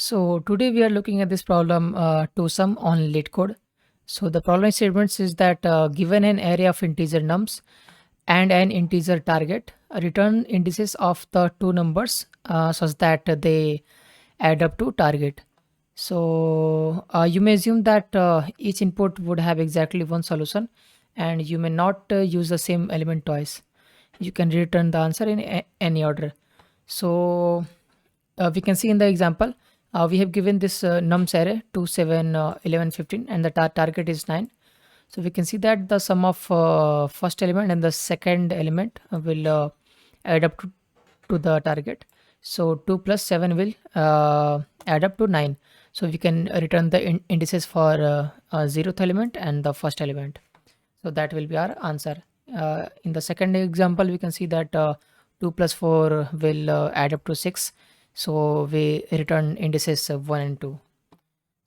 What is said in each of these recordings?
So today we are looking at this problem to sum on LeetCode. So the problem statements is that given an array of integer nums and an integer target, return indices of the two numbers such that they add up to target. So you may assume that each input would have exactly one solution, and you may not use the same element twice. You can return the answer in any order. So we can see in the example, we have given this nums array 2, 7, 11, 15, and the target is 9. So we can see that the sum of first element and the second element will add up to the target. So 2 plus 7 will add up to 9. So we can return the indices for zeroth element and the first element. So that will be our answer. In the second example, we can see that 2 plus 4 will add up to 6. So we return indices 1 and 2.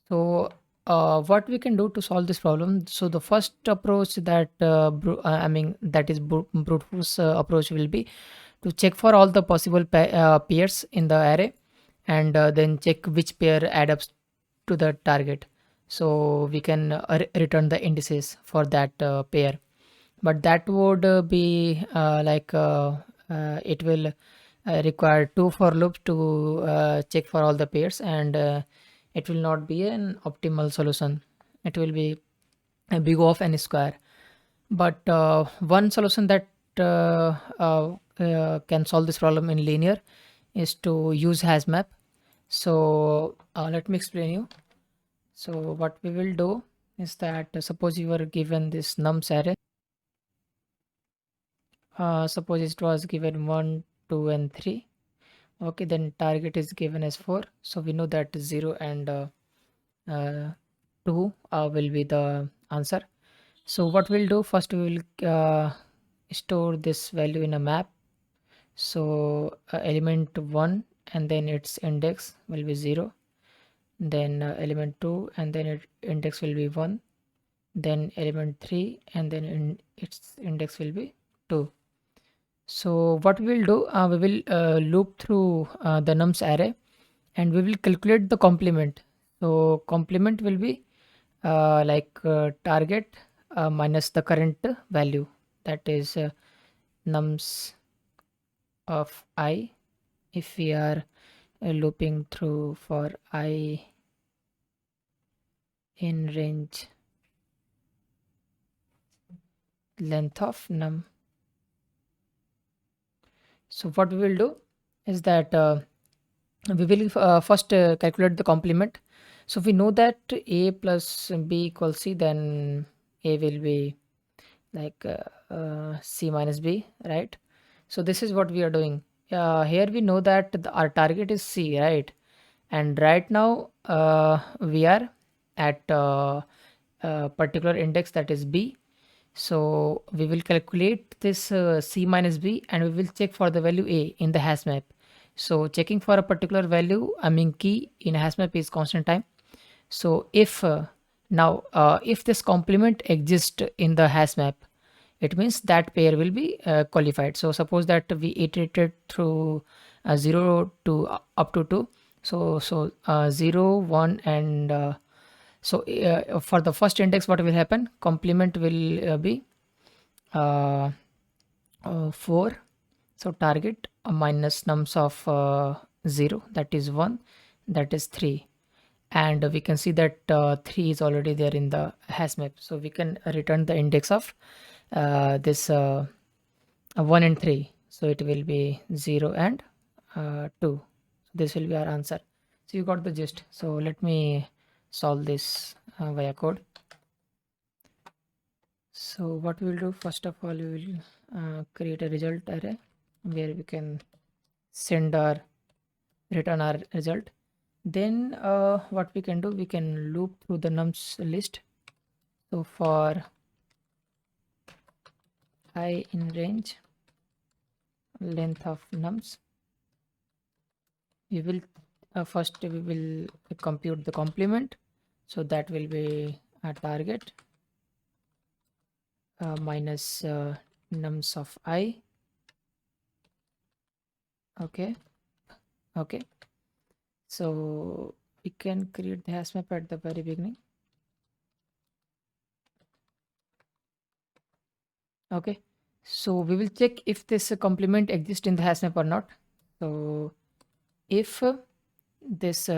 So what we can do to solve this problem? So the first approach that that is brute force approach will be to check for all the possible pairs in the array, and then check which pair add up to the target. So we can return the indices for that pair, but that would be it will require two for loops to check for all the pairs, and it will not be an optimal solution. It will be a big of n square. But one solution that can solve this problem in linear is to use HashMap. So let me explain you. So what we will do is that suppose you were given this nums array. Suppose it was given 1, 2, and 3. Okay, then target is given as 4. So we know that 0 and uh, 2 will be the answer. So what we'll do first, we will store this value in a map. So element 1 and then its index will be 0. Then element 2 and then its index will be 1. Then element 3 and then its index will be 2. So what we will do, we will loop through the nums array, and we will calculate the complement. So complement will be target minus the current value, that is nums of I, if we are looping through for I in range length of num. So what we will do is that we will first calculate the complement. So we know that a plus b equals c, then a will be like c minus b, right? So this is what we are doing. Here we know that our target is c, right? And right now we are at a particular index, that is b. So we will calculate this c minus b, and we will check for the value a in the hash map. So checking for a particular value, I mean key in hash map, is constant time. So if if this complement exists in the hash map, it means that pair will be qualified. So suppose that we iterated through 0 to up to 2. So 0, 1, and for the first index, what will happen? Complement will be 4. So target minus nums of 0, that is 1, that is 3. And we can see that 3 is already there in the hash map. So we can return the index of this 1 and 3. So it will be 0 and 2. This will be our answer. So you got the gist. So let me solve this via code. So what we will do, first of all, we will create a result array where we can send our return our result. Then what we can do, we can loop through the nums list. So for I in range length of nums, we will first we will compute the complement. So that will be a target minus nums of I. Okay. So we can create the hash map at the very beginning. Okay, so we will check if this complement exists in the hash map or not. So if this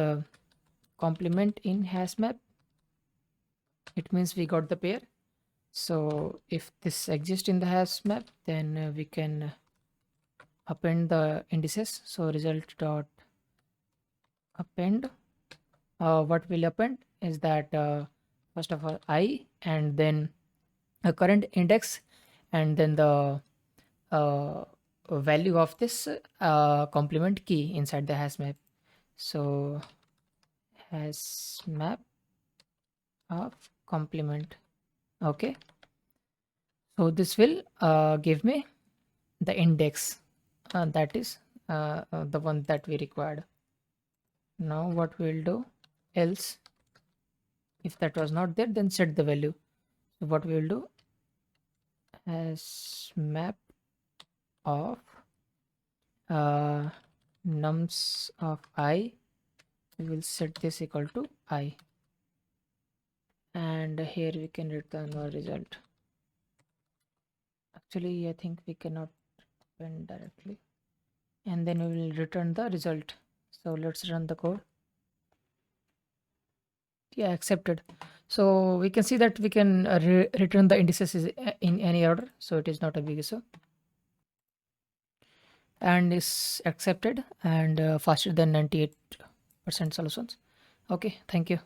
complement in hash map, it means we got the pair. So if this exists in the hash map, then we can append the indices. So result dot append. What will append is that first of all I, and then a current index, and then the uh, value of this complement key inside the hash map. So hash map of complement. Okay, so this will give me the index, that is the one that we required. Now what we'll do, else if that was not there, then set the value. So what we will do, as map of nums of I, we will set this equal to I, and here we can return the result. Actually I think we cannot append directly, and then we will return the result. So let's run the code. Yeah, accepted. So we can see that we can return the indices in any order, so it is not a big issue, and is accepted, and faster than 98% solutions. Okay, thank you.